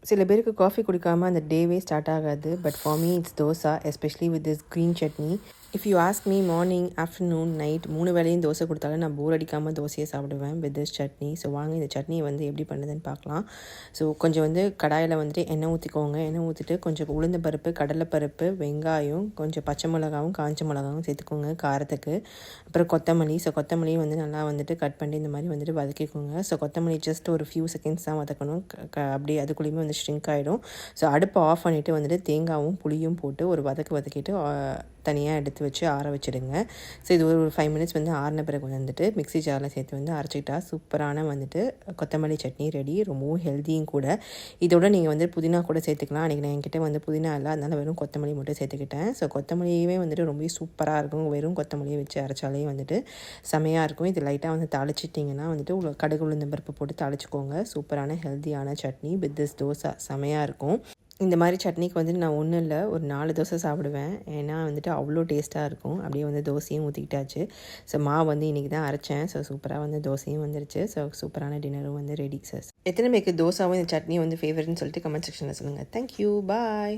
சில பேருக்கு காஃபி குடிக்காமல் அந்த டேவே ஸ்டார்ட் ஆகாது. But for me it's dosa, especially with this green chutney. If you ask me morning, afternoon, night 3 வேளையும் தோசை கொடுத்தாலும் நான் போர் அடிக்காமல் தோசையை சாப்பிடுவேன் வித் திஸ் சட்னி. ஸோ வாங்க இந்த சட்னியை வந்து எப்படி பண்ணுதுன்னு பார்க்கலாம். ஸோ கொஞ்சம் வந்து கடாயில் வந்துட்டு எண்ணெய் ஊற்றிக்கோங்க. எண்ணெய் ஊற்றிட்டு கொஞ்சம் உளுந்த பருப்பு, கடலைப்பருப்பு, வெங்காயம், கொஞ்சம் பச்சை மிளகாவும் காஞ்ச மிளகாவும் சேர்த்துக்கோங்க காரத்துக்கு. அப்புறம் கொத்தமல்லி. ஸோ கொத்தமல்லியும் வந்து நல்லா வந்துட்டு கட் பண்ணி இந்த மாதிரி வந்துட்டு வதக்கிக்கோங்க. ஸோ கொத்தமல்லி ஜஸ்ட் ஒரு ஃபியூ செகண்ட்ஸ் தான் வதக்கணும். அப்படியே அதுக்குள்ளேயுமே வந்து ஷ்ரிங்க் ஆகிடும். ஸோ அடுப்பை ஆஃப் பண்ணிவிட்டு வந்துட்டு தேங்காயும் புளியும் போட்டு ஒரு வதக்கிட்டு தனியாக எடுத்து வச்சு ஆற வச்சுடுங்க. ஸோ இது ஒரு 5 மினிட்ஸ் வந்து ஆறின பிறகு வந்துட்டு மிக்ஸி ஜாரில் சேர்த்து வந்து அரைச்சிக்கிட்டா சூப்பரான வந்துட்டு கொத்தமல்லி சட்னி ரெடி. ரொம்பவும் ஹெல்த்தியும் கூட. இதோட நீங்கள் வந்து புதினா கூட சேர்த்துக்கலாம். அன்றைக்கி நான் என்கிட்ட வந்து புதினா இல்லை, அதனால் வெறும் கொத்தமல்லி மட்டும் சேர்த்துக்கிட்டேன். ஸோ கொத்தமல்லியே வந்துட்டு ரொம்ப சூப்பராக இருக்கும். வெறும் கொத்தமல்லியை வச்சு அரைச்சாலே வந்துட்டு செமையாக இருக்கும். இது லைட்டாக வந்து தாளிச்சிட்டிங்கன்னா வந்துட்டு கடுகு உளுந்தம் பருப்பு போட்டு தாளிச்சிக்கோங்க. சூப்பரான ஹெல்த்தியான சட்னி வித் திஸ் தோசை செமையாக இருக்கும். இந்த மாதிரி சட்னிக்கு வந்துட்டு நான் ஒன்றும் இல்லை, ஒரு 4 தோசை சாப்பிடுவேன். ஏன்னா வந்துட்டு அவ்வளோ டேஸ்ட்டாக இருக்கும். அப்படியே வந்து தோசையும் ஊற்றிக்கிட்டாச்சு. ஸோ மாவு வந்து இன்றைக்கி தான் அரைச்சேன். ஸோ சூப்பராக வந்து தோசையும் வந்துருச்சு. ஸோ சூப்பரான டின்னரும் வந்து ரெடி சார். எத்தனை பேருக்கு தோசாவும் இந்த சட்னியும் வந்து ஃபேவரட்னு சொல்லிட்டு கமெண்ட் செக்ஷனில் சொல்லுங்கள். தேங்க்யூ, பாய்.